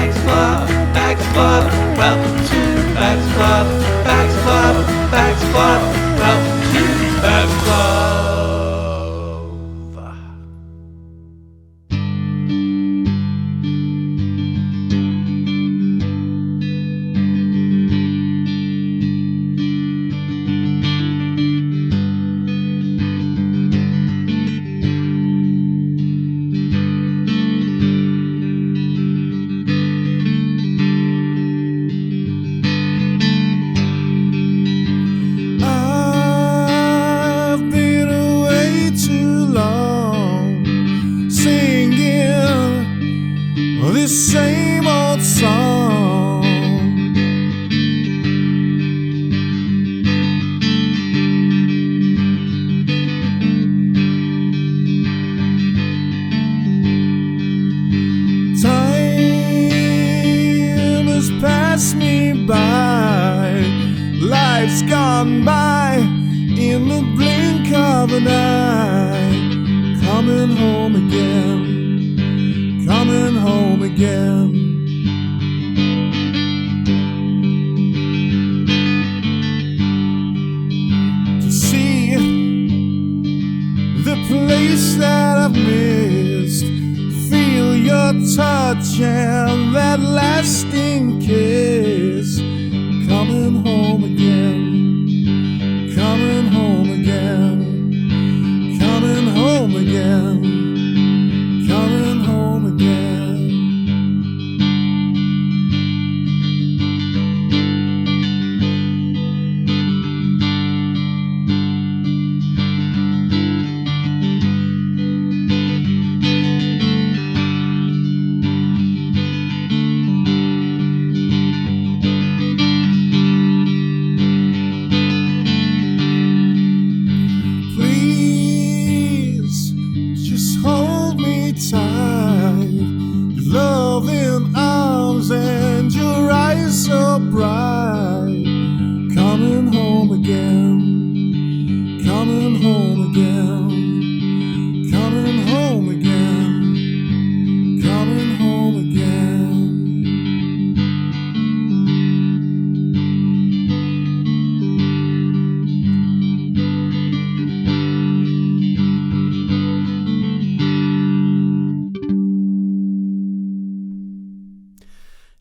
PaZz Club, welcome to PaZz Club, PaZz Club, PaZz Club, welcome to PaZz Club.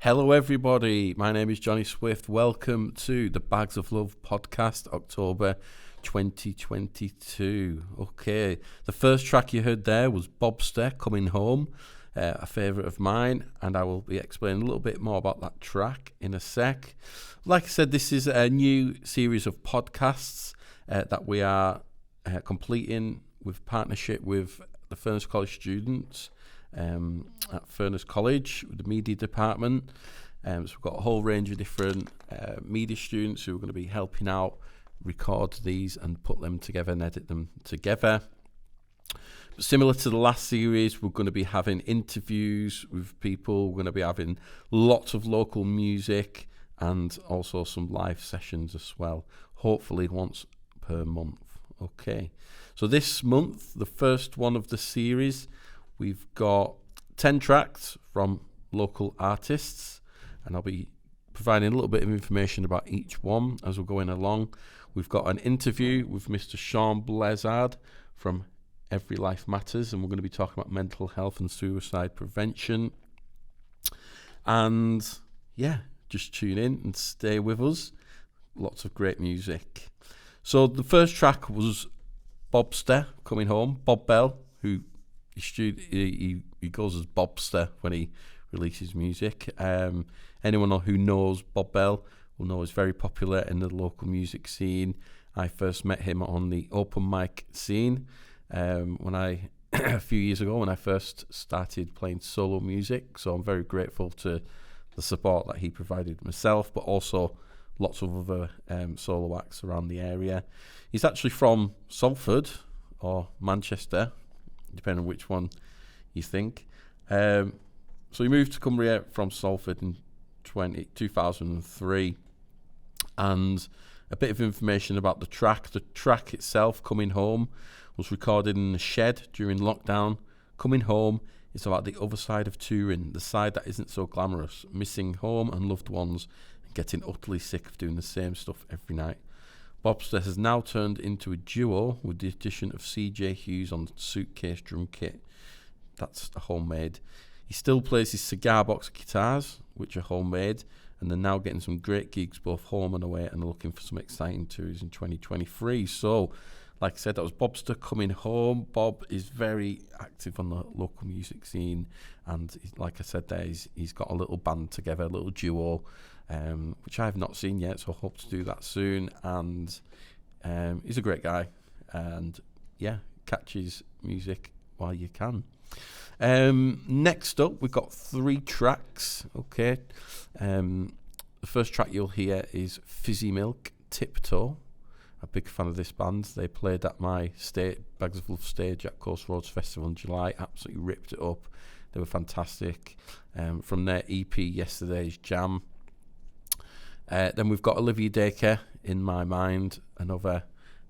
Hello everybody, my name is Johnny Swift. Welcome to the Bags of Love podcast, October 2022. Okay, the first track you heard there was Bobster, Coming Home, a favourite of mine, and I will be explaining a little bit more about that track in a sec. Like I said, this is a new series of podcasts that we are completing with partnership with the Furness College students at Furness College, the media department. So we've got a whole range of different media students who are going to be helping out record these and put them together and edit them together. But similar to the last series, we're going to be having interviews with people. We're going to be having lots of local music and also some live sessions as well, hopefully once per month. Okay, so this month, the first one of the series, we've got 10 tracks from local artists, and I'll be providing a little bit of information about each one as we're going along. We've got an interview with Mr. Shaun Blezard from Every Life Matters, and we're going to be talking about mental health and suicide prevention. And yeah, just tune in and stay with us. Lots of great music. So the first track was Bobster, Coming Home. Bob Bell, who he goes as Bobster when he releases music. Anyone who knows Bob Bell will know he's very popular in the local music scene. I first met him on the open mic scene a few years ago when I first started playing solo music. So I'm very grateful to the support that he provided myself, but also lots of other solo acts around the area. He's actually from Salford or Manchester, depending on which one you think. So he moved to Cumbria from Salford in 2003. And a bit of information about the track. The track itself, Coming Home, was recorded in a shed during lockdown. Coming home It's about the other side of touring, the side that isn't so glamorous, missing home and loved ones, and getting utterly sick of doing the same stuff every night. Bobster has now turned into a duo with the addition of CJ Hughes on Suitcase drum kit. That's homemade. He still plays his cigar box guitars, which are homemade, and they're now getting some great gigs both home and away, and are looking for some exciting tours in 2023. So, like I said, that was Bobster Coming Home. Bob is very active on the local music scene, and like I said there, he's got a little band together, a little duo, which I have not seen yet, so I hope to do that soon. And he's a great guy, and yeah, catch his music while you can. Next up, we've got 3 tracks. Okay, the first track you'll hear is Fizzy Milk, Tiptoe. A big fan of this band. They played at my Bags of Love stage at Coast Roads Festival in July. Absolutely ripped it up. They were fantastic. From their EP Yesterday's Jam. Then we've got Olivia Dacre, In My Mind, another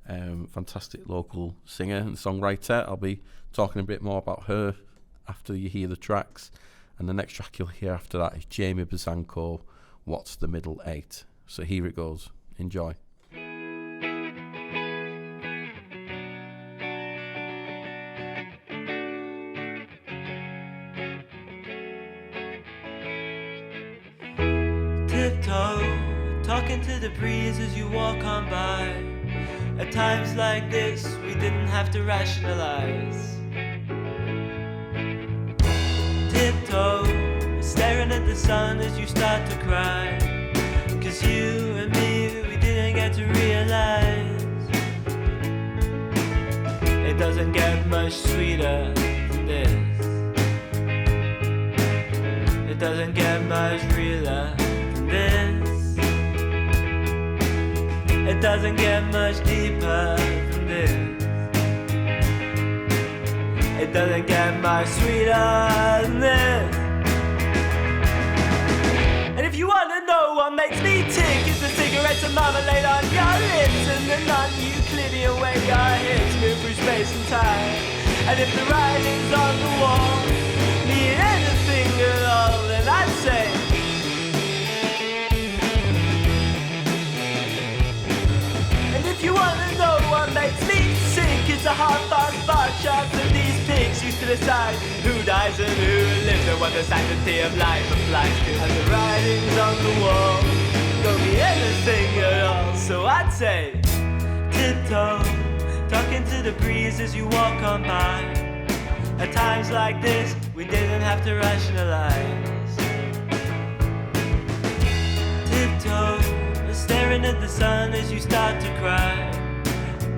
fantastic local singer and songwriter. I'll be talking a bit more about her after you hear the tracks. And the next track you'll hear after that is Jamie Bosanko, What's the Middle 8? So here it goes. Enjoy. Tiptoe, talking to the breeze as you walk on by. At times like this, we didn't have to rationalize. Tiptoe, staring at the sun as you start to cry. 'Cause you and me, we didn't get to realize it doesn't get much sweeter than this. It doesn't get much realer than this. It doesn't get much deeper than this. It doesn't get much sweeter than this. And if you wanna know what makes me tick, it's the cigarettes and marmalade on your lips, and the non-Euclidean way your hips move through space and time. And if the writing's on the wall mean anything at all, then I'd say if you wanna know what makes me sick, it's a hard-fought bar charts that these pigs used to decide who dies and who lives and what the sanctity of life applies to. And the writings on the wall don't mean anything at all, so I'd say tiptoe, talking to the breeze as you walk on by. At times like this, we didn't have to rationalize. Tiptoe, staring at the sun as you start to cry.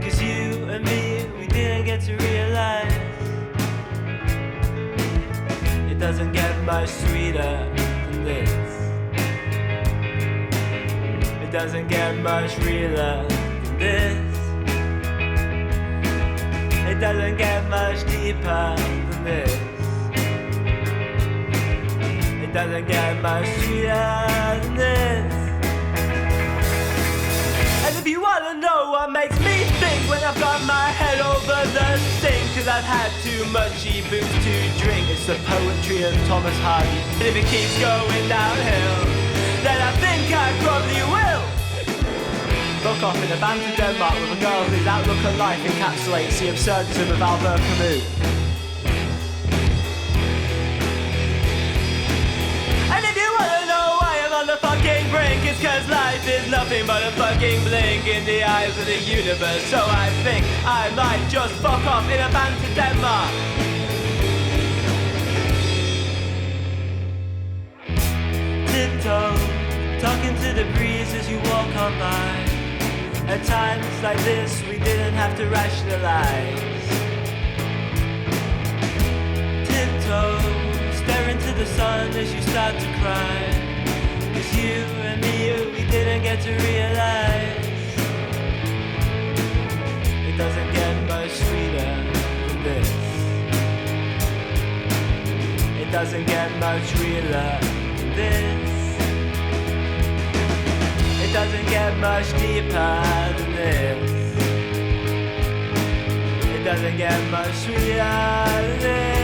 'Cause you and me, we didn't get to realize it doesn't get much sweeter than this. It doesn't get much realer than this. It doesn't get much deeper than this. It doesn't get much sweeter than this. And if you wanna know what makes me think when I've got my head over the sink, 'cause I've had too much e-booze to drink, it's the poetry of Thomas Hardy. And if it keeps going downhill, then I think I probably will fuck off in a band to Denmark with a girl whose outlook on life encapsulates the absurdism of Albert Camus. And if you wanna know why I'm on the fucking brink, it's 'cause life is nothing but a fucking blink in the eyes of the universe. So I think I might just fuck off in a band to Denmark. Tiptoe, talking to the breeze as you walk on by. At times like this, we didn't have to rationalize. Tiptoe, staring to the sun as you start to cry. 'Cause you and me, we didn't get to realize it doesn't get much sweeter than this. It doesn't get much realer than this. It doesn't get much deeper than this. It doesn't get much sweeter than this.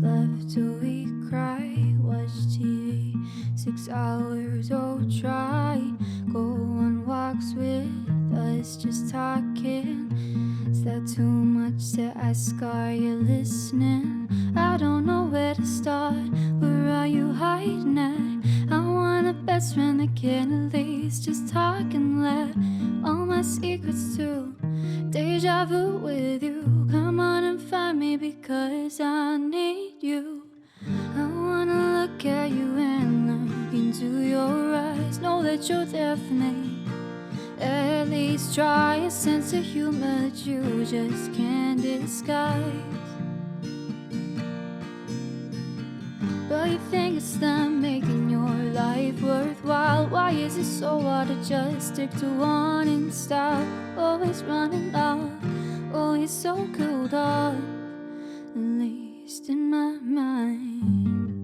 left till we cry. Watch TV 6 hours, oh try. Go on walks with us, just talking. Is that too much to ask? Are you listening? I don't know where to start. Where are you hiding at? I want a best friend that can at least just talk and let all my secrets too. Deja vu with you. Come on and find me because I need you. I wanna look at you and look into your eyes. Know that you're there for me. At least try a sense of humor that you just can't disguise. But you think it's them making your life worthwhile. Why is it so hard to just stick to one in style? Always running off, always so cooled off, at least in my mind.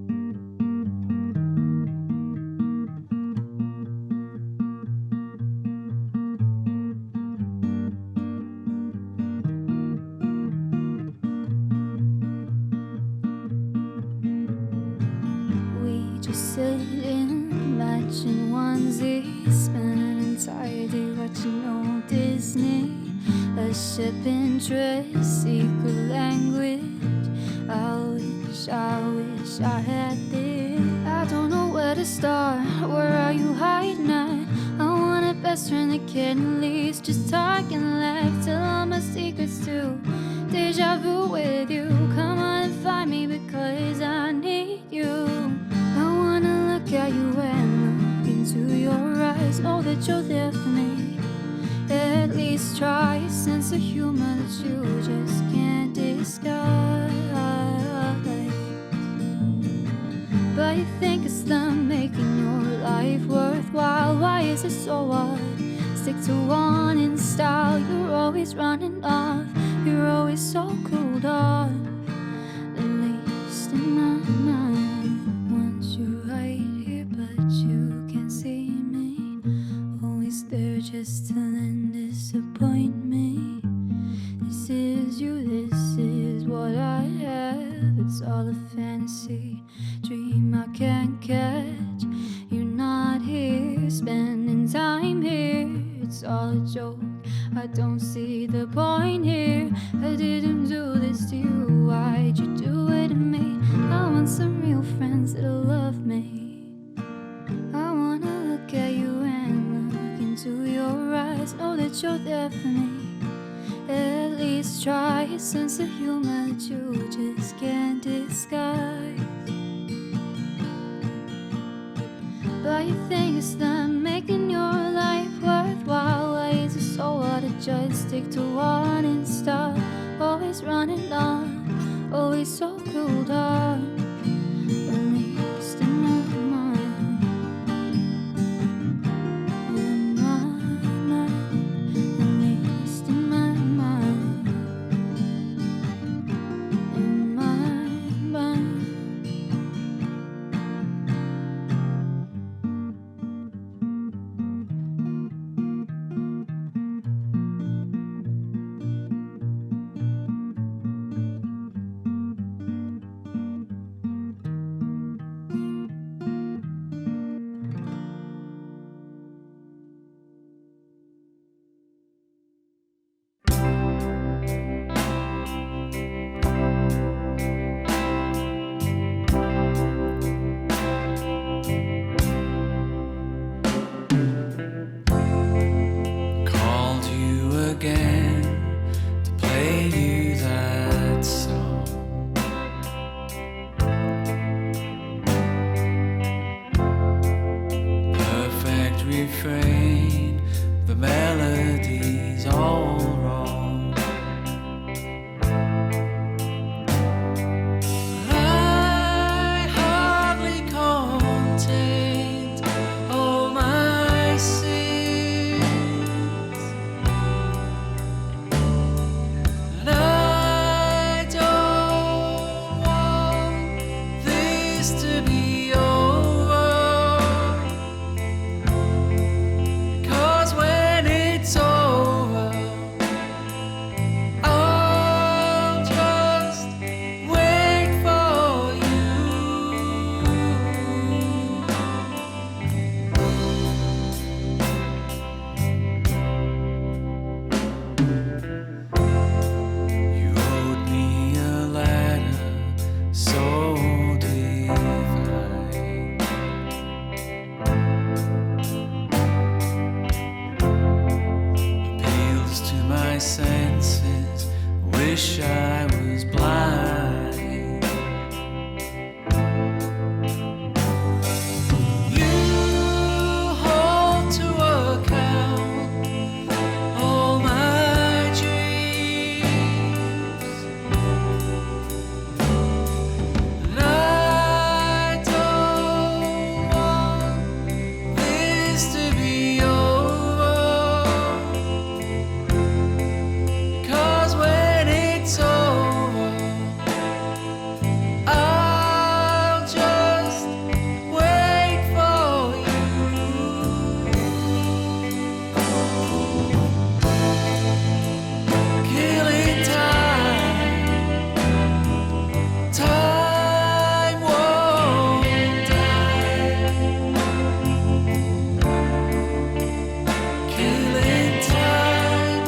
Sitting, matching onesies, spending an entire day watching old Disney. A ship interest, secret language. I wish I had this. I don't know where to start. Where are you hiding at? I want a best friend that can at least just talk and laugh. Tell all my secrets too. Deja vu with you. Come on and find me because I need you. Look at you and look into your eyes. Know that you're there for me. At least try a sense of humor that you just can't disguise. But you think it's them making your life worthwhile. Why is it so hard? Stick to one in style. You're always running off. You're always so cooled off, at least in my mind. There just to then disappoint me. This is you, this is what I have. It's all a fantasy, dream I can't catch. You're not here, spending time here. It's all a joke, I don't see the point here. I didn't do this to you, why'd you do it to me? I want some real friends that'll love me. I wanna look at you and look into your eyes. Know that you're there for me. At least try a sense of humor that you just can't disguise. But you think it's them making your life worthwhile. Why is it so hard to just stick to one and stop? Always running on, always so cooled off, at least in my mind. my senses, wish I was blind. You hold to account all my dreams, and I don't want this to be over, 'cause when it's over, I'll just wait for you. Killing time, time won't die. Killing time,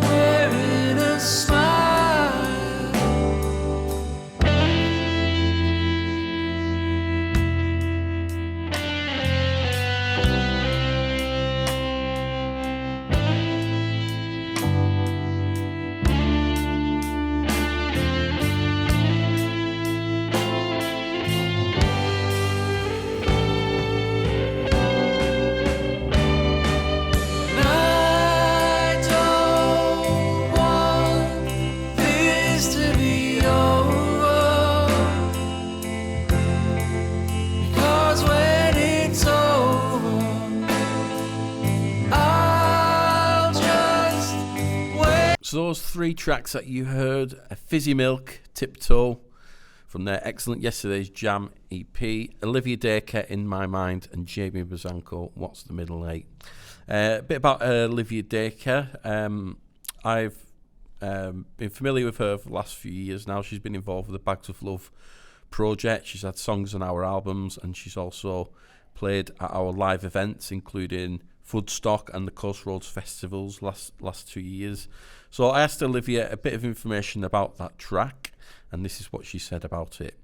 wearing a smile. I don't want this to be over, 'cause when it's over, I'll just wait. So those three tracks that you heard, Fizzy Milk, Tiptoe, from their excellent Yesterday's Jam EP, Olivia Dacre, In My Mind, and Jamie Bosanko, What's the Middle Eight. A bit about Olivia Dacre. I've been familiar with her for the last few years now. She's been involved with the Bags of Love project. She's had songs on our albums, and she's also played at our live events, including Woodstock and the Coast Roads festivals last 2 years. So I asked Olivia a bit of information about that track, and this is what she said about it.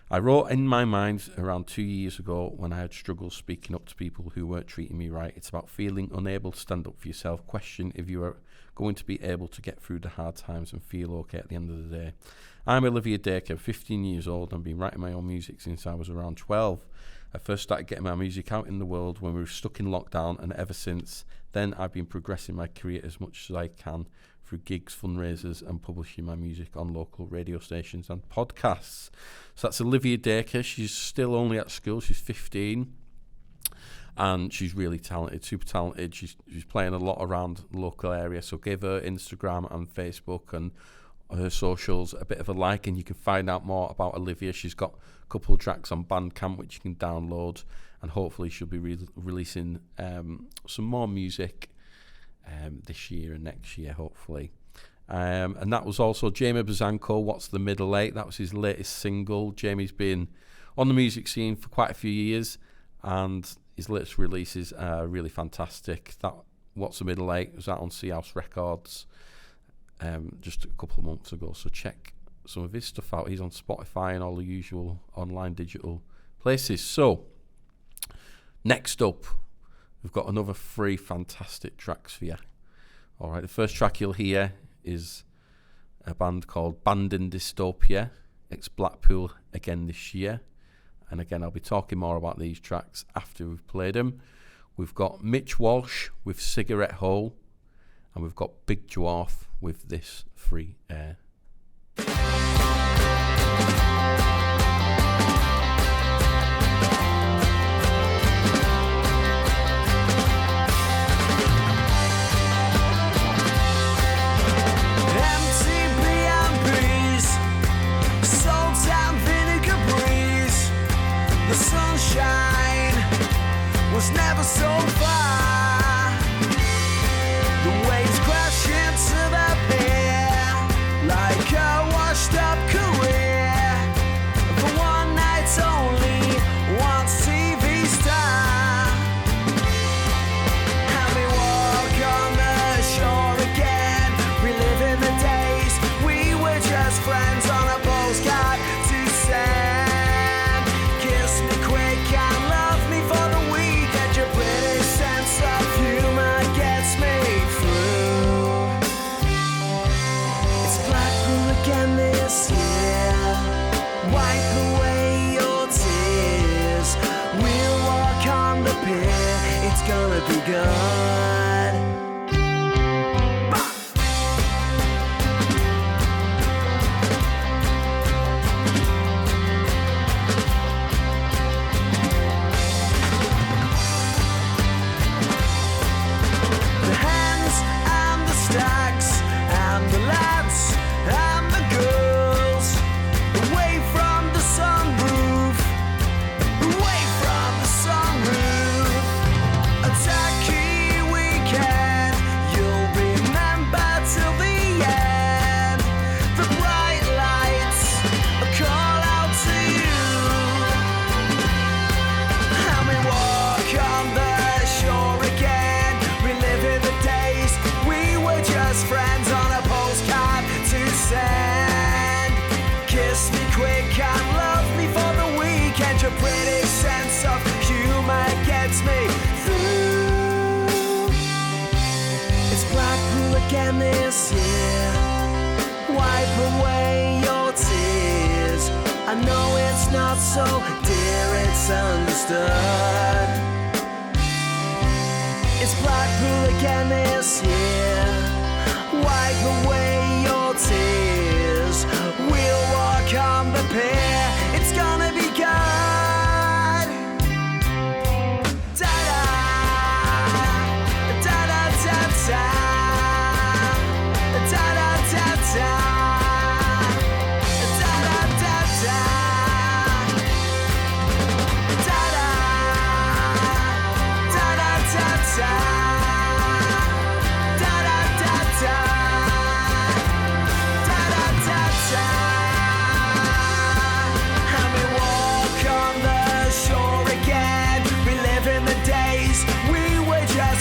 I wrote In My Mind around 2 years ago when I had struggles speaking up to people who weren't treating me right. It's about feeling unable to stand up for yourself, question if you are going to be able to get through the hard times and feel okay at the end of the day. I'm Olivia Dacre, 15 years old, and been writing my own music since I was around 12. I first started getting my music out in the world when we were stuck in lockdown, and ever since then I've been progressing my career as much as I can through gigs, fundraisers, and publishing my music on local radio stations and podcasts. So that's Olivia Dacre. She's still only at school. She's 15. And she's really talented, super talented. She's playing a lot around the local area. So give her Instagram and Facebook and her socials a bit of a like, and you can find out more about Olivia. She's got a couple of tracks on Bandcamp which you can download, and hopefully she'll be releasing some more music this year and next year, hopefully. And that was also Jamie Bosanko, What's the Middle Eight. That was his latest single. Jamie's been on the music scene for quite a few years, and his latest releases are really fantastic. That What's the Middle Eight was out on Sea House Records just a couple of months ago, so check some of his stuff out. He's on Spotify and all the usual online digital places. So next up, we've got another 3 fantastic tracks for you. All right, the first track you'll hear is a band called Dystopia. It's Blackpool again this year, and again I'll be talking more about these tracks after we've played them. We've got Mitch Walsh with Cigarette Hole, and we've got Big Dwarf with This Free Air. The sunshine was never so far. The waves crash into the pier. again this year. Wipe away your tears. I know it's not so dear, it's understood. It's Blackpool again this year. Wipe away your tears. We'll walk on the pier. It's gonna be good. Da-da, da-da-da-da, da-da-da-da.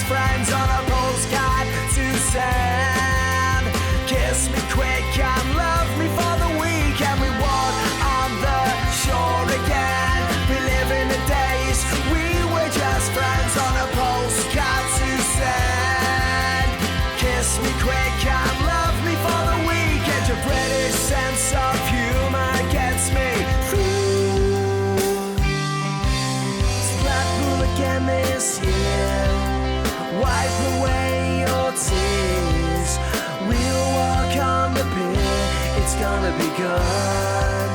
Friends on a postcard to send. Kiss me quick and love me for the week, and we walk on the shore again. We live in the days we were just friends on a postcard to send. Kiss me quick and love me for the week, and your British sense of humor gets me through. It's Blackpool again this year. Wipe away your tears. We'll walk on the pier. It's gonna be good.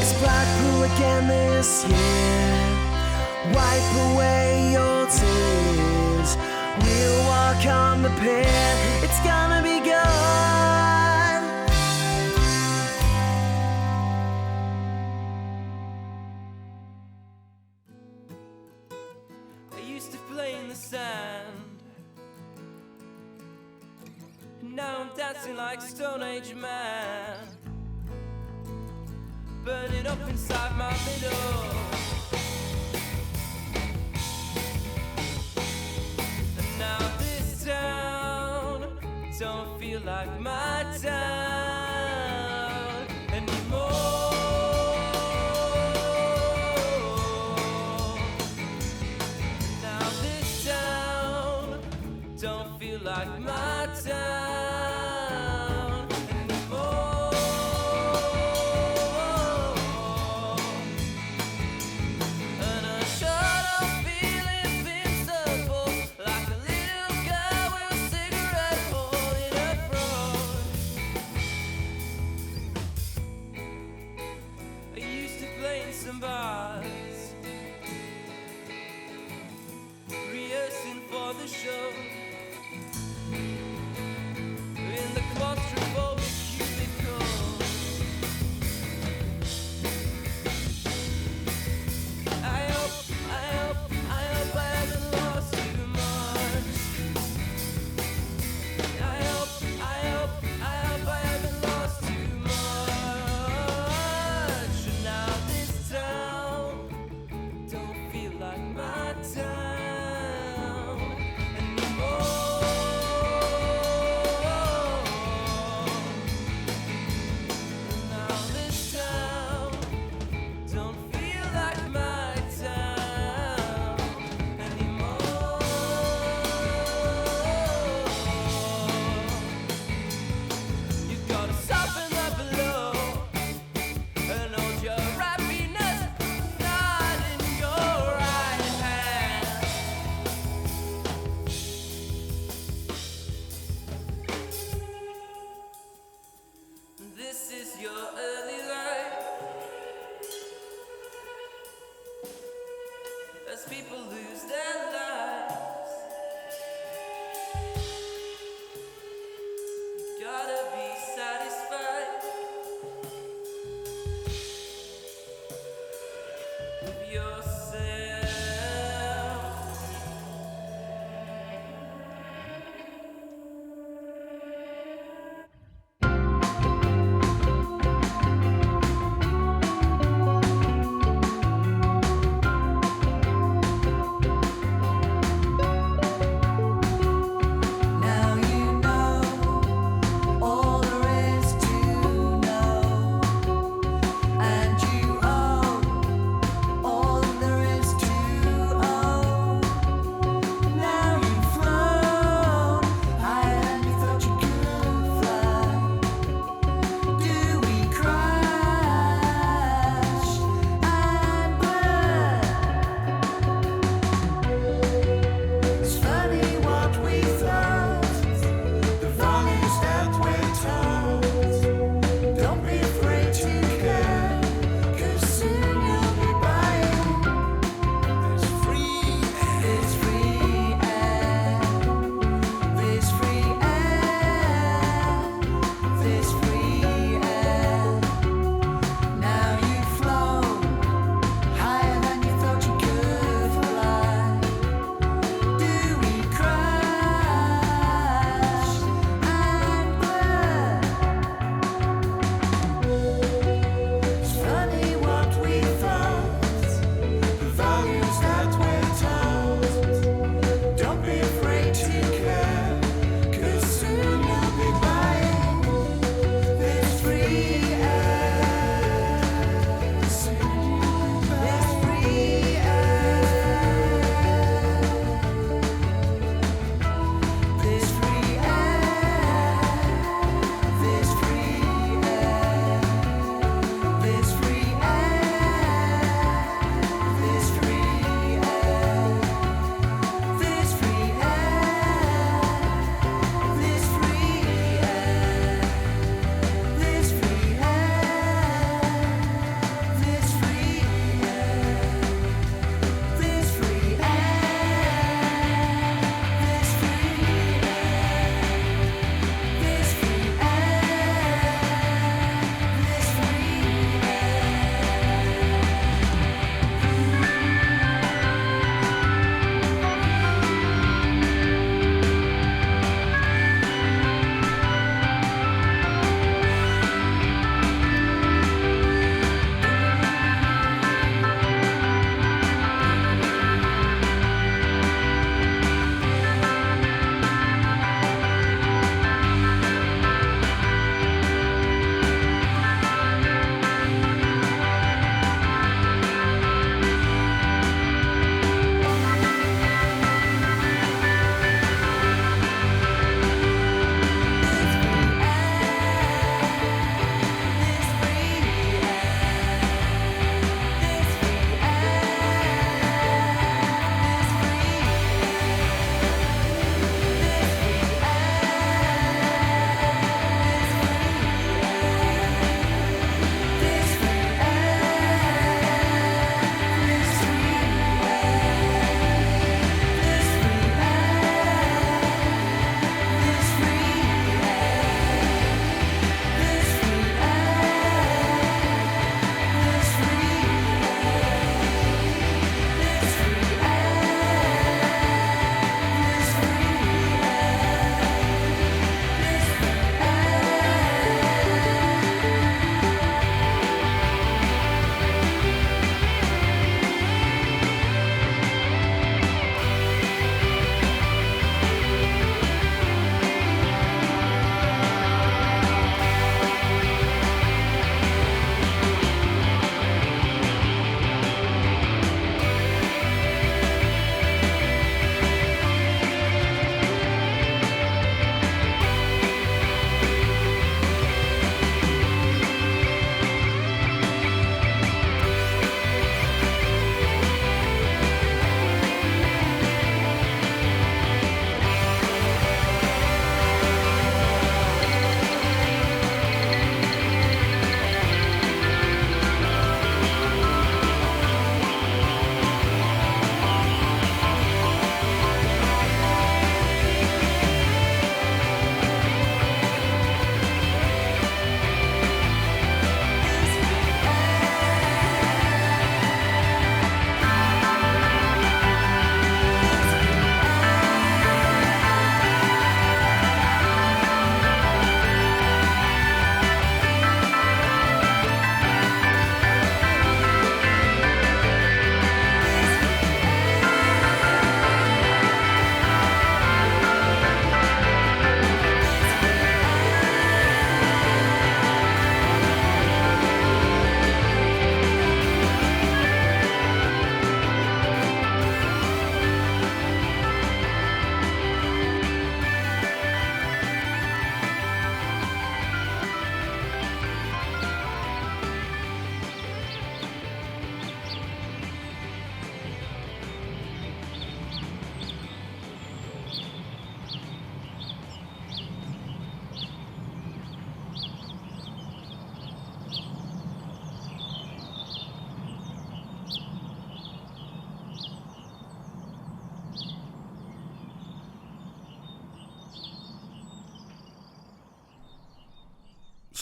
It's Blackpool again this year. Wipe away your tears. We'll walk on the pier. It's gonna be good. Sand. Now I'm dancing like a Stone Age man, burning up inside my middle. And now this town don't feel like my town anymore. Don't feel like my town anymore. And I shut up feeling invincible, like a little girl with a cigarette hole in her throat. I used to play in some bars, rehearsing for the show.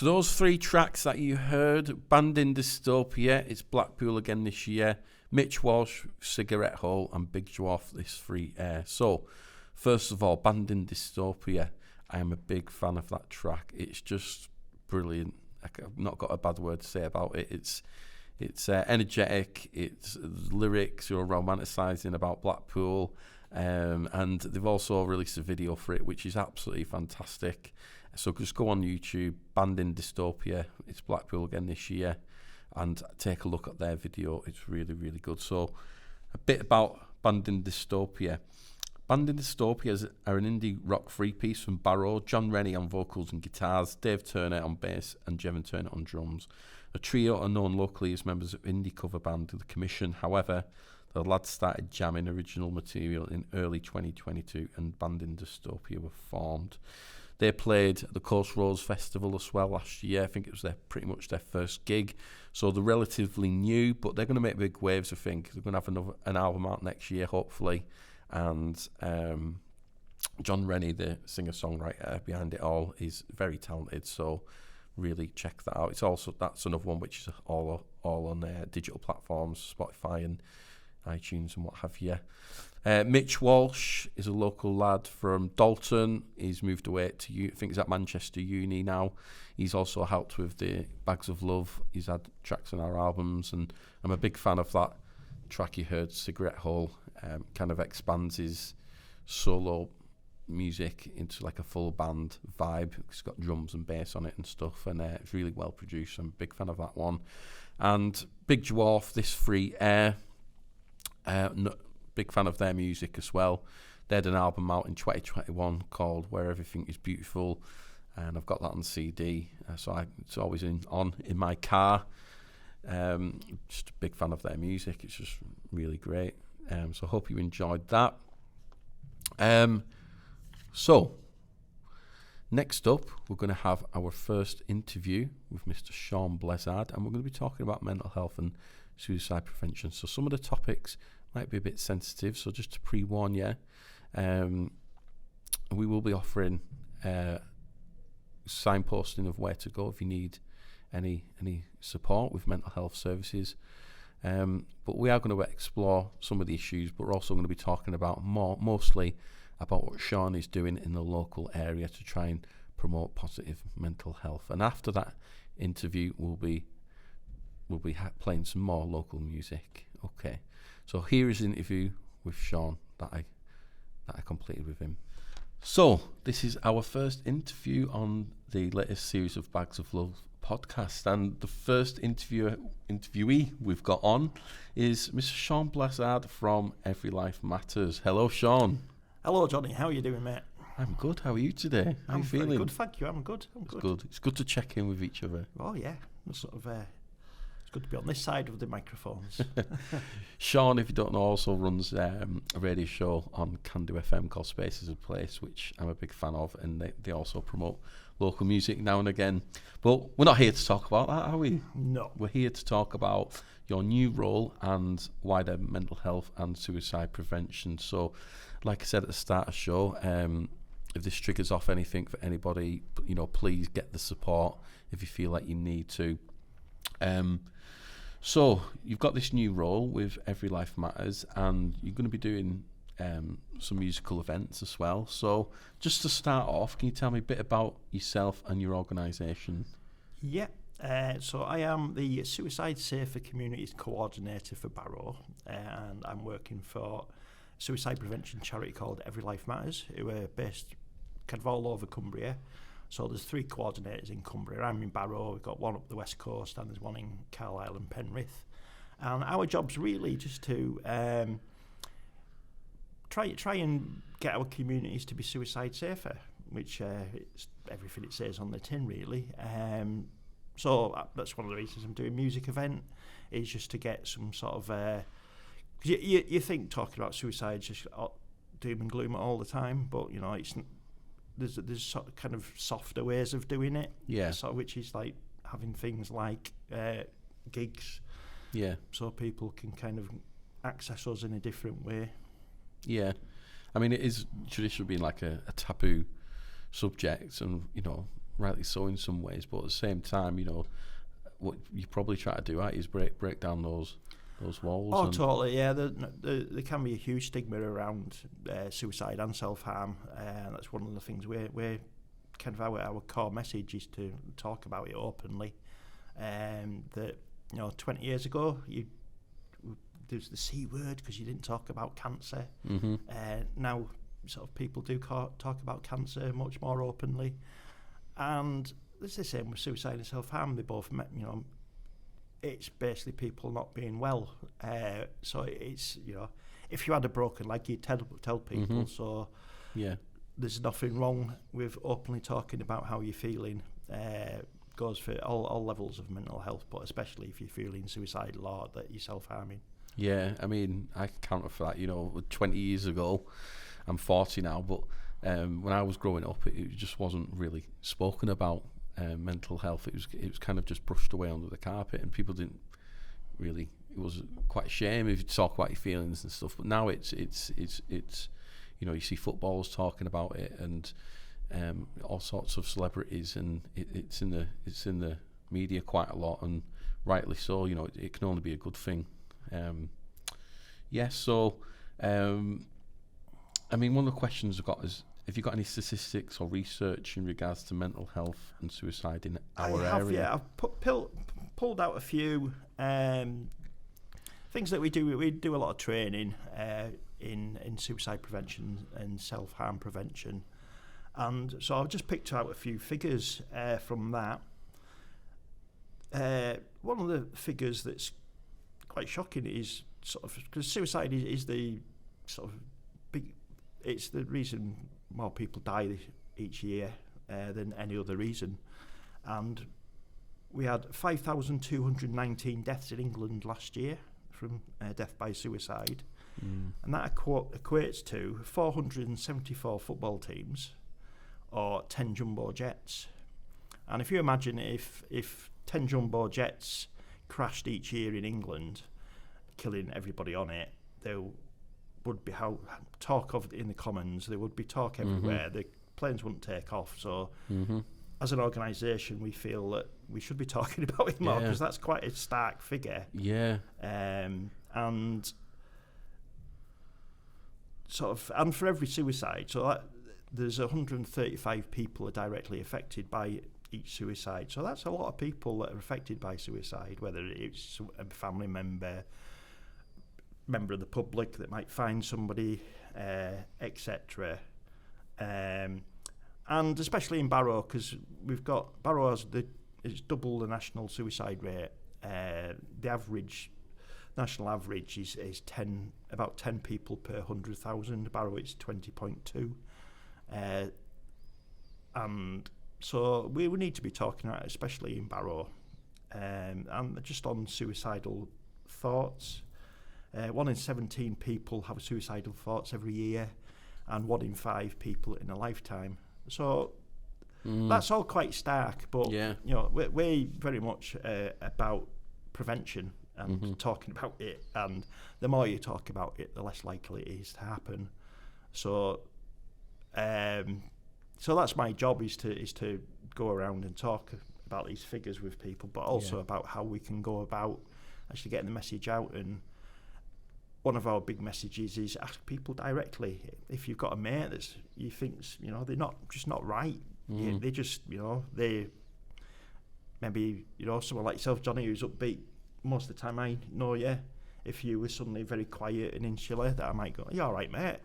So those 3 tracks that you heard, Band in Dystopia, it's Blackpool again this year, Mitch Walsh, Cigarette Hole, and Big Dwarf, This Free Air. So, first of all, Band in Dystopia, I am a big fan of that track. It's just brilliant. I've not got a bad word to say about it. It's energetic, it's lyrics, you're romanticising about Blackpool, and they've also released a video for it, which is absolutely fantastic. So just go on YouTube, Band in Dystopia, it's Blackpool again this year, and take a look at their video. It's really, really good. So a bit about Band in Dystopia. Band in Dystopia are an indie rock three-piece from Barrow, John Rennie on vocals and guitars, Dave Turner on bass, and Jevon Turner on drums. A trio are known locally as members of indie cover band The Commission. However, the lads started jamming original material in early 2022 and Band in Dystopia were formed. They played at the Coast Rose Festival as well last year. I think it was pretty much their first gig. So they're relatively new, but they're going to make big waves, I think. They're going to have an album out next year, hopefully. And John Rennie, the singer-songwriter behind it all, is very talented. So really check that out. That's another one which is all on digital platforms, Spotify and iTunes and what have you. Mitch Walsh is a local lad from Dalton. He's moved away to, I think he's at Manchester Uni now. He's also helped with the Bags of Love. He's had tracks on our albums, and I'm a big fan of that track you heard, Cigarette Hole. Kind of expands his solo music into like a full band vibe. It's got drums and bass on it and stuff, and it's really well produced. I'm a big fan of that one. And Big Dwarf, This Free Air, big fan of their music as well. They had an album out in 2021 called Where Everything Is Beautiful, and I've got that on CD, so it's always in my car. Just a big fan of their music. It's just really great. So I hope you enjoyed that. So next up, we're going to have our first interview with Mr. Shaun Blezard, and we're going to be talking about mental health and suicide prevention. So some of the topics might be a bit sensitive, so just to pre-warn you, we will be offering signposting of where to go if you need any support with mental health services. But we are going to explore some of the issues, but we're also going to be talking about mostly about what Shaun is doing in the local area to try and promote positive mental health. And after that interview, we'll be playing some more local music. Okay, so here is an interview with Shaun that I completed with him. So this is our first interview on the latest series of Bags of Love podcast, and the first interviewee we've got on is Mr. Shaun Blezard from Every Life Matters. Hello, Shaun. Hello, Johnny. How are you doing, mate? I'm good. How are you today? How are you feeling? Good, thank you. I'm good. It's good. It's good to check in with each other. Oh yeah, it's good to be on this side of the microphones. Shaun, if you don't know, also runs a radio show on Can Do FM called Spaces of Place, which I'm a big fan of, and they also promote local music now and again. But we're not here to talk about that, are we? No. We're here to talk about your new role and wider mental health and suicide prevention. So, like I said at the start of the show, if this triggers off anything for anybody, please get the support if you feel like you need to. So you've got this new role with Every Life Matters, and you're going to be doing some musical events as well. So just to start off, can you tell me a bit about yourself and your organisation? Yeah, so I am the Suicide Safer Communities Coordinator for Barrow, and I'm working for a suicide prevention charity called Every Life Matters, who are based kind of all over Cumbria. So there's 3 coordinators in Cumbria. I'm in Barrow, we've got one up the west coast, and there's one in Carlisle and Penrith. And our job's really just to try and get our communities to be suicide safer, which it's everything it says on the tin, really. So that's one of the reasons I'm doing music event, is just to get some sort of... you think talking about suicide is just doom and gloom all the time, but, it's... There's sort of kind of softer ways of doing it, which is like having things like gigs, so people can kind of access us in a different way. Yeah, I mean, it is traditionally been like a taboo subject, and rightly so in some ways, but at the same time, you know, what you probably try to do, right, is break down those walls. Oh, totally, yeah. There can be a huge stigma around suicide and self-harm. That's one of the things we're kind of our core message is to talk about it openly. That, you know, 20 years ago, there's the C word because you didn't talk about cancer. Mm-hmm. Now, sort of people do talk about cancer much more openly, and it's the same with suicide and self-harm. They both, you know, it's basically people not being well. So it's, you know, if you had a broken leg, you'd tell people. Mm-hmm. So Yeah. there's nothing wrong with openly talking about how you're feeling. Goes for all levels of mental health, but especially if you're feeling suicidal or that you're self-harming. Yeah, I mean, I can counter for that. You know, 20 years ago, I'm 40 now, but when I was growing up, it just wasn't really spoken about. Mental health, it was kind of just brushed away under the carpet, and people didn't really. It was quite a shame if you talk about your feelings and stuff. But now it's you know, you see footballers talking about it, and all sorts of celebrities, and it's in the media quite a lot, and rightly so. You know, it can only be a good thing. So I mean, one of the questions I've got is, have you got any statistics or research in regards to mental health and suicide in our area? Yeah, I've pulled out a few things that we do. We do a lot of training in suicide prevention and self-harm prevention, and so I've just picked out a few figures from that. One of the figures that's quite shocking is sort of, because suicide is the sort of big. It's the reason more people die each year than any other reason, and we had 5,219 deaths in England last year from death by suicide, and that equates to 474 football teams or 10 jumbo jets. And if you imagine if 10 jumbo jets crashed each year in England, killing everybody on it, there would be talk of in the Commons. There would be talk everywhere. The planes wouldn't take off. So, as an organisation, we feel that we should be talking about it more, because that's quite a stark figure. Yeah. And sort of, and for every suicide, so there's 135 people are directly affected by each suicide. So that's a lot of people that are affected by suicide, whether it's a family member of the public that might find somebody, etc. And especially in Barrow, because we've got Barrow has it's double the national suicide rate. The national average is about 10 people per 100,000. Barrow it's 20.2, and so we need to be talking about it, especially in Barrow, and just on suicidal thoughts. 1 in 17 people have suicidal thoughts every year, and 1 in 5 people in a lifetime. So that's all quite stark, but you know, we're very much about prevention and talking about it, and the more you talk about it, the less likely it is to happen. So so that's my job, is to go around and talk about these figures with people, but also about how we can go about actually getting the message out. And one of our big messages is ask people directly. If you've got a mate that you think's, you know, they're not right, they just, you know, they maybe, you know, someone like yourself, Johnny, who's upbeat most of the time, I know you. If you were suddenly very quiet and insular, that I might go, "You all right, mate?"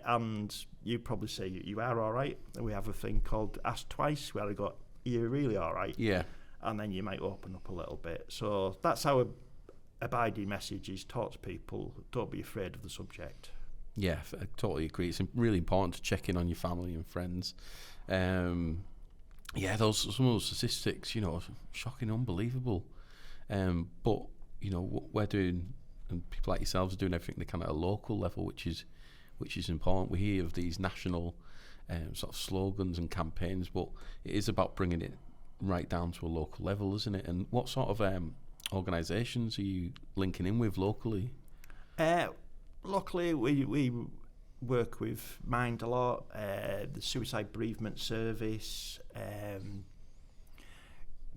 And you probably say you are all right. And we have a thing called Ask Twice, where I go, "Are you really all right?" And then you might open up a little bit. So that's our abiding message, is talk to people, don't be afraid of the subject. Yeah, I totally agree. It's really important to check in on your family and friends. Some of those statistics, you know, shocking, unbelievable. But you know, we're doing, and people like yourselves are doing everything they can at a local level, which is important. We hear of these national sort of slogans and campaigns, but it is about bringing it right down to a local level, isn't it? And what sort of organisations are you linking in with locally? Luckily, we work with Mind a lot, the Suicide Bereavement Service,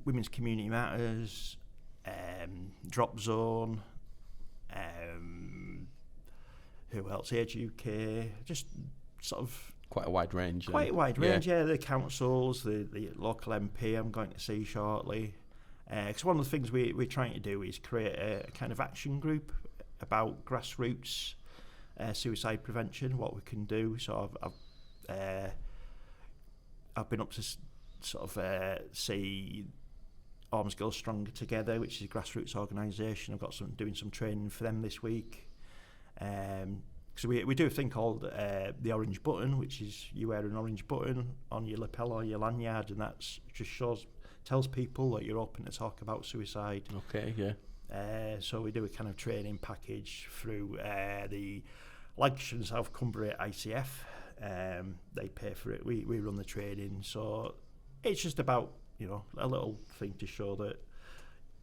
Women's Community Matters, Drop Zone, who else? Age UK, just sort of Quite a wide range. quite a wide range. Yeah, the councils, the local MP I'm going to see shortly. Because one of the things we're trying to do is create a kind of action group about grassroots suicide prevention, what we can do. So I've been up to sort of see Arms Girls Stronger Together, which is a grassroots organisation. I've got doing some training for them this week. So we do a thing called the orange button, which is you wear an orange button on your lapel or your lanyard, and that's just tells people that you're open to talk about suicide. Okay, yeah. So we do a kind of training package through the Lancashire and South Cumbria ICF. They pay for it. We run the training. So it's just about, a little thing to show that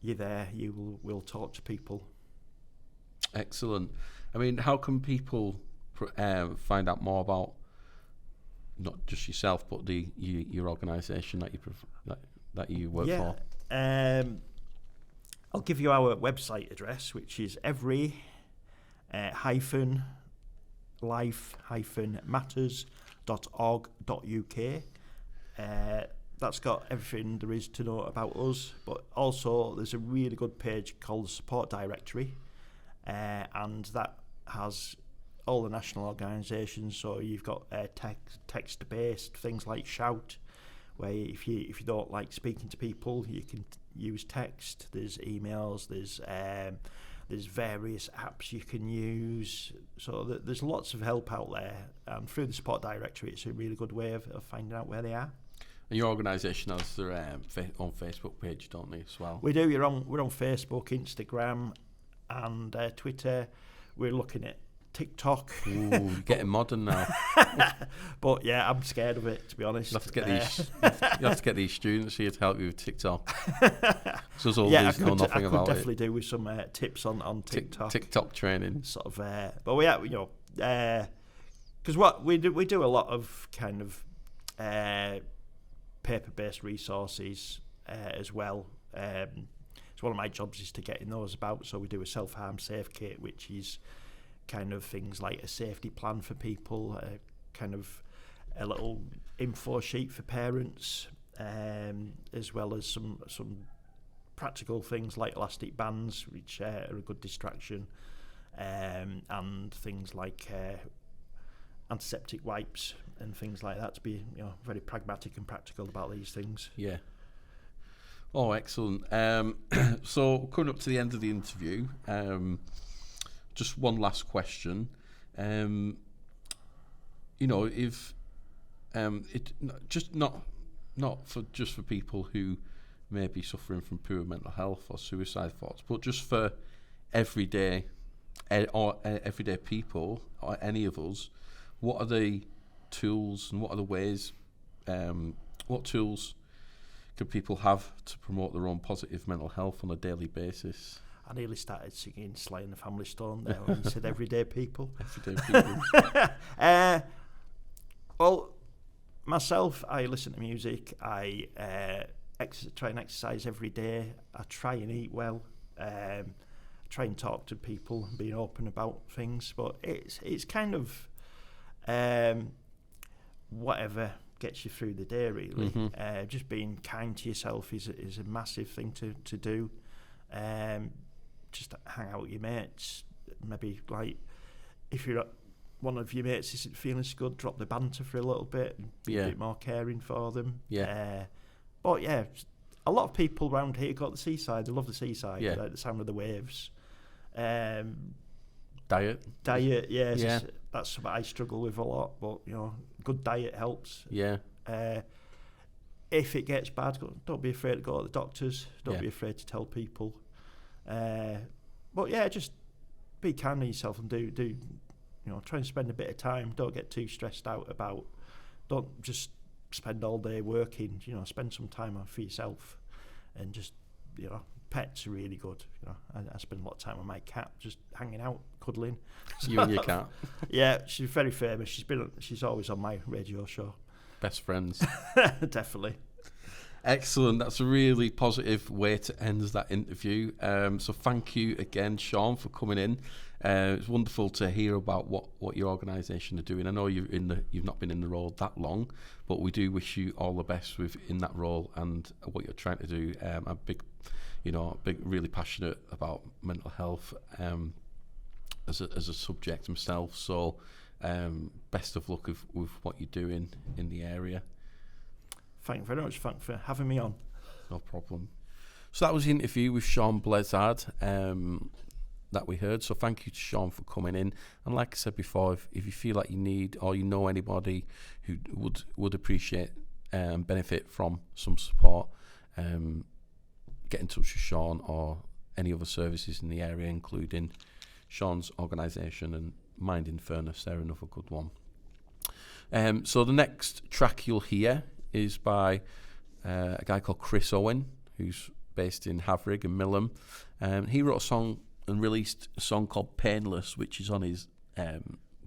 you're there. You will talk to people. Excellent. I mean, how can people find out more about not just yourself, but your organisation that you work for? I'll give you our website address, which is every-life-matters.org.uk. That's got everything there is to know about us, but also there's a really good page called the Support Directory, and that has all the national organisations. So you've got text-based things like Shout, where if you don't like speaking to people, you can use text. There's emails. There's various apps you can use. So there's lots of help out there. And through the Support Directory, it's a really good way of finding out where they are. And your organisation has their own Facebook page, don't they, as well? We do. We're on Facebook, Instagram, and Twitter. We're looking at TikTok. Ooh, you're getting modern now. But yeah, I'm scared of it, to be honest. You have to get these students here to help you with TikTok. So all I these know nothing could about definitely it. do with some tips on TikTok. TikTok training. Sort of, but we are, because what we do a lot of kind of paper-based resources as well. So one of my jobs is to getting those about. So we do a self-harm safe kit, which is kind of things like a safety plan for people, kind of a little info sheet for parents, as well as some practical things like elastic bands, which are a good distraction, and things like antiseptic wipes and things like that, to be very pragmatic and practical about these things. Yeah. Oh, excellent. So coming up to the end of the interview, just one last question. If it just not for people who may be suffering from poor mental health or suicide thoughts, but just for everyday people or any of us, what are the tools and what are the ways? What tools could people have to promote their own positive mental health on a daily basis? I nearly started singing Sly and the Family Stone there when you said everyday people. Everyday people. Well, myself, I listen to music. I try and exercise every day. I try and eat well. Try and talk to people, being open about things. But it's kind of whatever gets you through the day, really. Mm-hmm. Just being kind to yourself is a massive thing to do. Just hang out with your mates. Maybe like if you're one of your mates isn't feeling so good, drop the banter for a little bit and be a bit more caring for them. But yeah, a lot of people around here go to the seaside. They love the seaside, like the sound of the waves. Diet, that's something I struggle with a lot, but good diet helps. If it gets bad, don't be afraid to go to the doctors. Don't be afraid to tell people. But yeah, just be kind to yourself and do try and spend a bit of time. Don't get too stressed out about. Don't just spend all day working. Spend some time for yourself, and just pets are really good. You know, I spend a lot of time with my cat, just hanging out, cuddling. You and your cat. Yeah, she's very famous. She's always on my radio show. Best friends. Definitely. Excellent. That's a really positive way to end that interview. So thank you again, Shaun, for coming in. It's wonderful to hear about what your organisation are doing. I know you've not been in the role that long, but we do wish you all the best in that role and what you're trying to do. I'm really passionate about mental health as a subject myself. So best of luck with what you're doing in the area. Thank you very much. Thanks for having me on. No problem. So that was the interview with Shaun Blezard that we heard. So thank you to Shaun for coming in. And like I said before, if you feel like you need or you know anybody who would appreciate benefit from some support, get in touch with Shaun or any other services in the area, including Shaun's organisation and Mind in Furnace. They're another good one. So the next track you'll hear is by a guy called Chris Owen, who's based in Havrig and Millom. He wrote a song and released a song called Painless, which is on his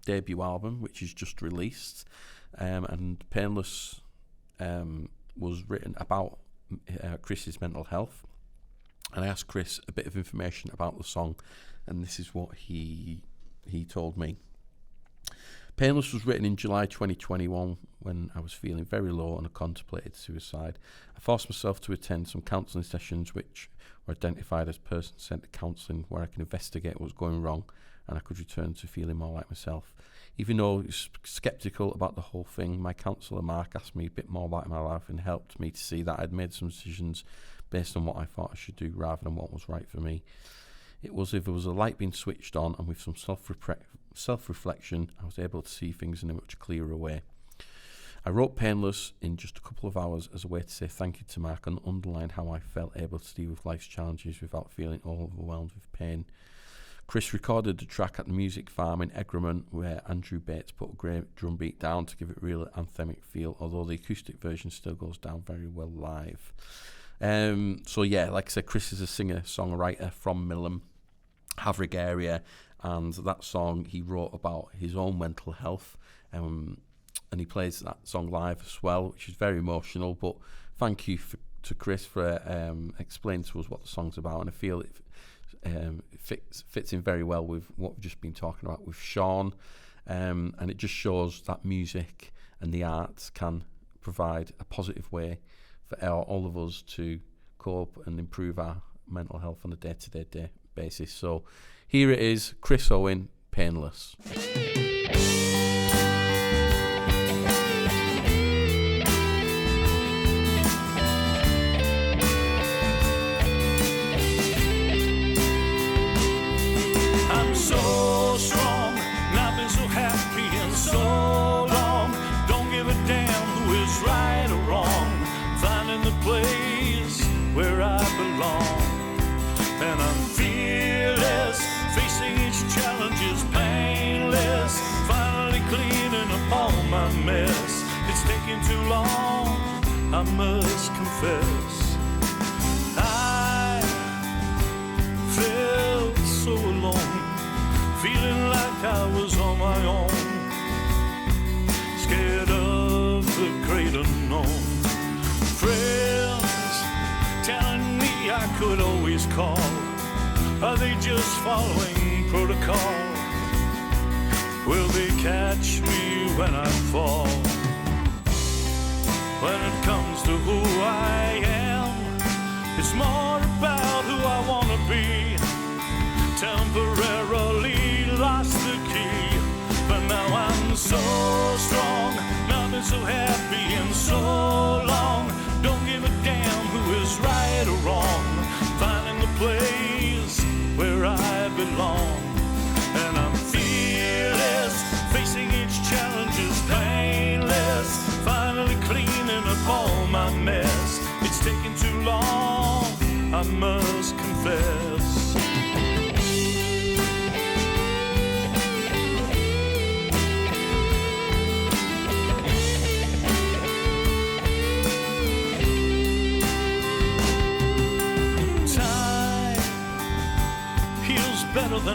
debut album, which is just released. And Painless was written about Chris's mental health. And I asked Chris a bit of information about the song, and this is what he told me. Painless was written in July 2021 when I was feeling very low and I contemplated suicide. I forced myself to attend some counselling sessions which were identified as person-centred counselling, where I can investigate what's going wrong and I could return to feeling more like myself. Even though I was sceptical about the whole thing, my counsellor Mark asked me a bit more about my life and helped me to see that I'd made some decisions based on what I thought I should do rather than what was right for me. It was if there was a light being switched on, and with some self-reflection, I was able to see things in a much clearer way. I wrote Painless in just a couple of hours as a way to say thank you to Mark and underline how I felt able to deal with life's challenges without feeling overwhelmed with pain. Chris recorded the track at the Music Farm in Egremont, where Andrew Bates put a great drum beat down to give it a real anthemic feel, although the acoustic version still goes down very well live. So yeah, like I said, Chris is a singer-songwriter from Millom, Havrig area, and that song he wrote about his own mental health, and he plays that song live as well, which is very emotional. But thank you to Chris for explaining to us what the song's about, and I feel it fits in very well with what we've just been talking about with Shaun, and it just shows that music and the arts can provide a positive way for all of us to cope and improve our mental health on a day-to-day basis. So here it is, Chris Owen, Painless. I'm so strong, and I've been so happy and so long. Don't give a damn who is right or wrong. Finding the place where I belong. And I'm fearless, facing each challenge is painless. Finally cleaning up all my mess. It's taking too long, I must confess. I felt so alone, feeling like I was on my own, scared of the great unknown. Friends telling me I could always call. Are they just following protocol? Will they catch me when I fall? When it comes to who I am, it's more about who I want to be. Temporarily lost the key, but now I'm so strong. Now I've been so happy and so long. Don't give a damn who is right or wrong. Finding the place where I belong. And I'm fearless, facing each challenge is painless. Finally cleaning up all my mess. It's taking too long, I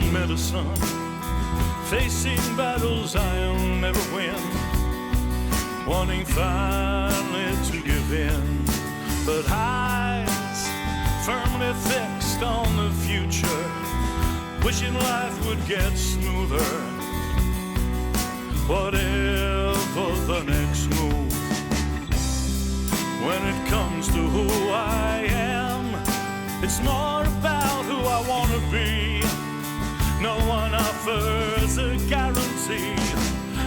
than medicine, facing battles I'll never win, wanting finally to give in, but eyes firmly fixed on the future, wishing life would get smoother, whatever the next move. When it comes to who I am, it's more about who I want to be. No one offers a guarantee,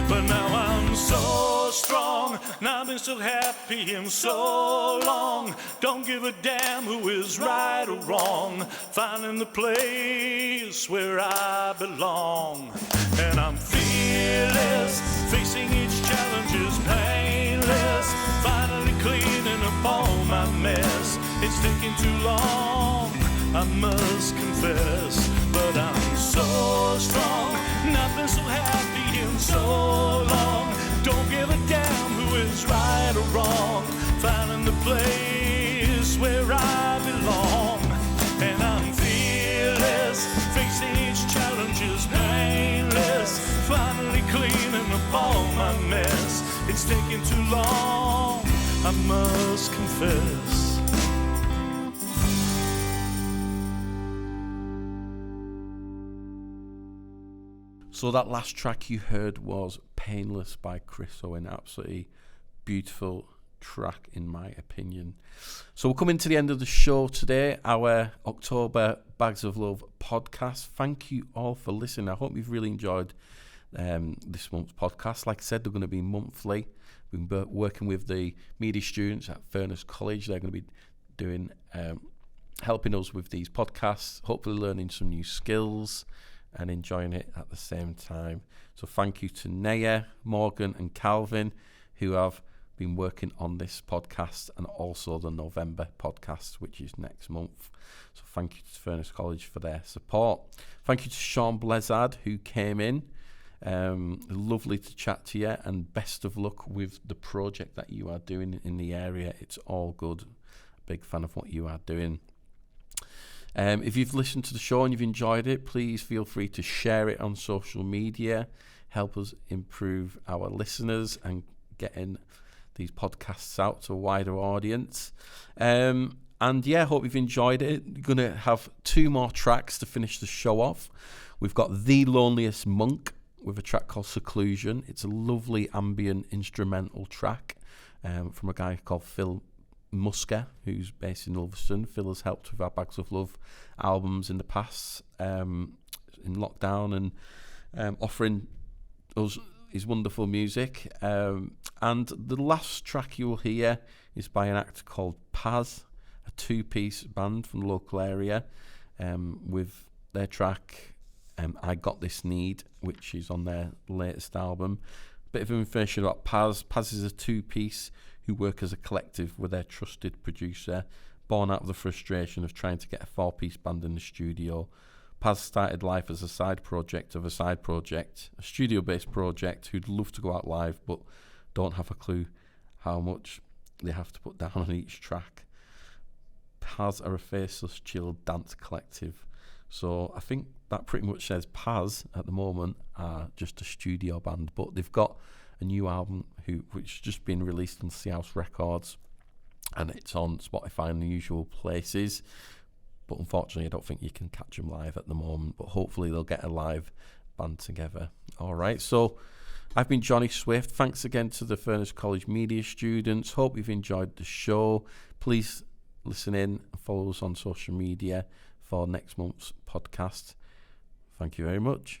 but now I'm so strong, and I've been so happy in so long. Don't give a damn who is right or wrong, finding the place where I belong. And I'm fearless, facing each challenge is painless, finally cleaning up all my mess. It's taking too long, I must confess, but I'm so strong, and I've been so happy in so long. Don't give a damn who is right or wrong, finding the place where I belong. And I'm fearless, facing each challenge is painless, finally cleaning up all my mess. It's taking too long, I must confess. So that last track you heard was Painless by Chris Owen. Absolutely beautiful track in my opinion. So we're coming to the end of the show today, our October Bags of Love podcast. Thank you all for listening. I hope you've really enjoyed this month's podcast. Like I said, they're going to be monthly. We've been working with the media students at Furness College. They're going to be doing helping us with these podcasts, hopefully learning some new skills and enjoying it at the same time. So thank you to Naya, Morgan and Calvin, who have been working on this podcast and also the November podcast, which is next month. So thank you to Furness College for their support. Thank you to Shaun Blezard, who came in. Lovely to chat to you, and best of luck with the project that you are doing in the area. It's all good. Big fan of what you are doing. If you've listened to the show and you've enjoyed it, please feel free to share it on social media. Help us improve our listeners and getting these podcasts out to a wider audience. And yeah, hope you've enjoyed it. We're going to have 2 more tracks to finish the show off. We've got The Loneliest Monk with a track called Seclusion. It's a lovely ambient instrumental track from a guy called Phil Musker, who's based in Ulverston. Phil has helped with our Bags of Love albums in the past, in lockdown, and offering us his wonderful music. And the last track you will hear is by an act called PaZz, a 2-piece band from the local area, with their track I Got This Need, which is on their latest album. Bit of information about PaZz. PaZz is a 2-piece who work as a collective with their trusted producer, born out of the frustration of trying to get a 4-piece band in the studio. PaZz started life as a side project of a side project, a studio-based project who'd love to go out live but don't have a clue how much they have to put down on each track. PaZz are a faceless, chilled dance collective. So I think that pretty much says PaZz at the moment are just a studio band, but they've got a new album which has just been released on Sea House Records, and it's on Spotify and the usual places. But unfortunately, I don't think you can catch them live at the moment, but hopefully they'll get a live band together. All right, so I've been Johnny Swift. Thanks again to the Furness College media students. Hope you've enjoyed the show. Please listen in and follow us on social media for next month's podcast. Thank you very much.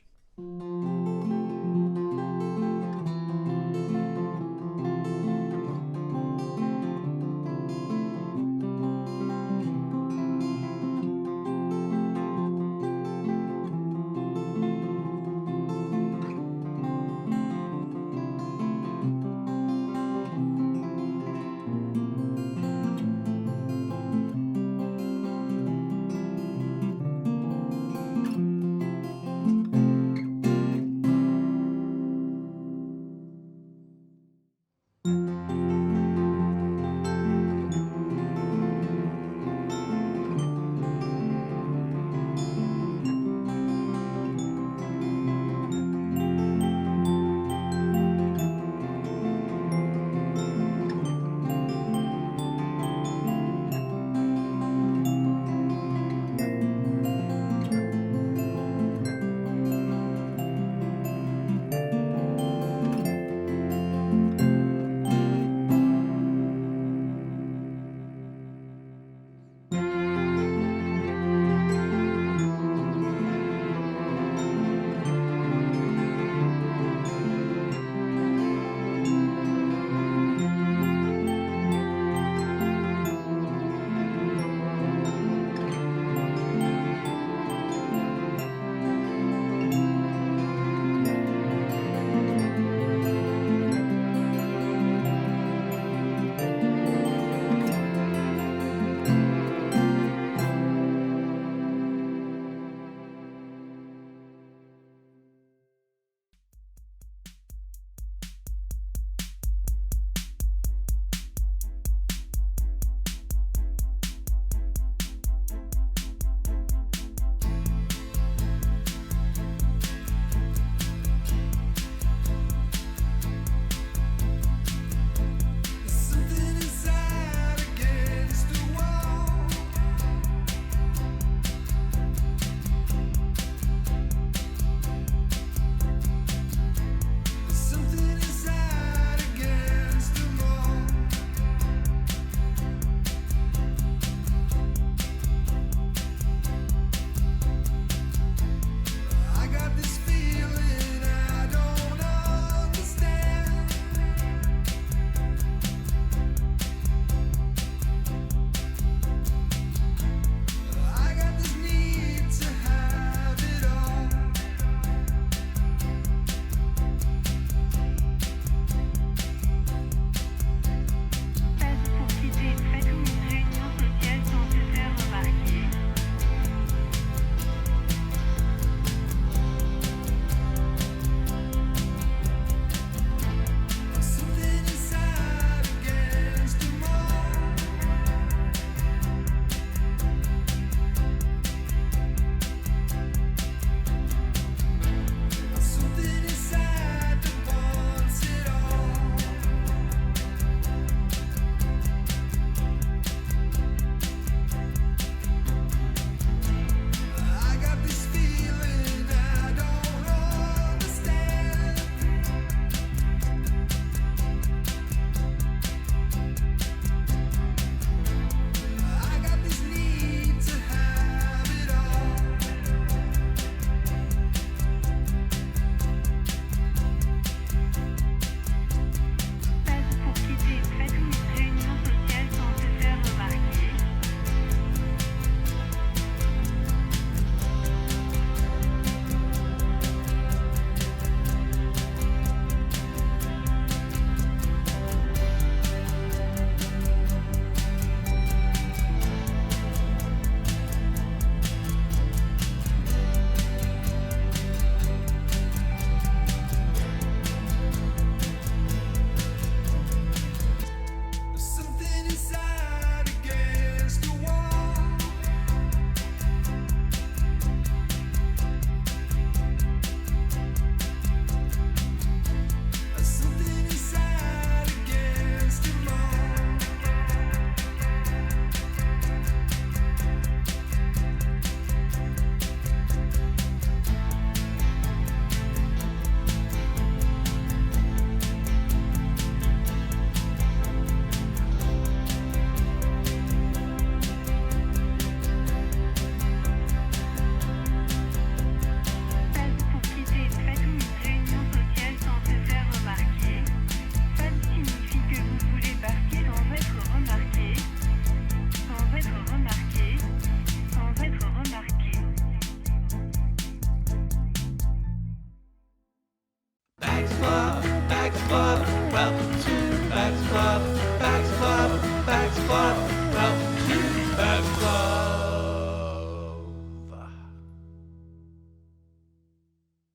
up.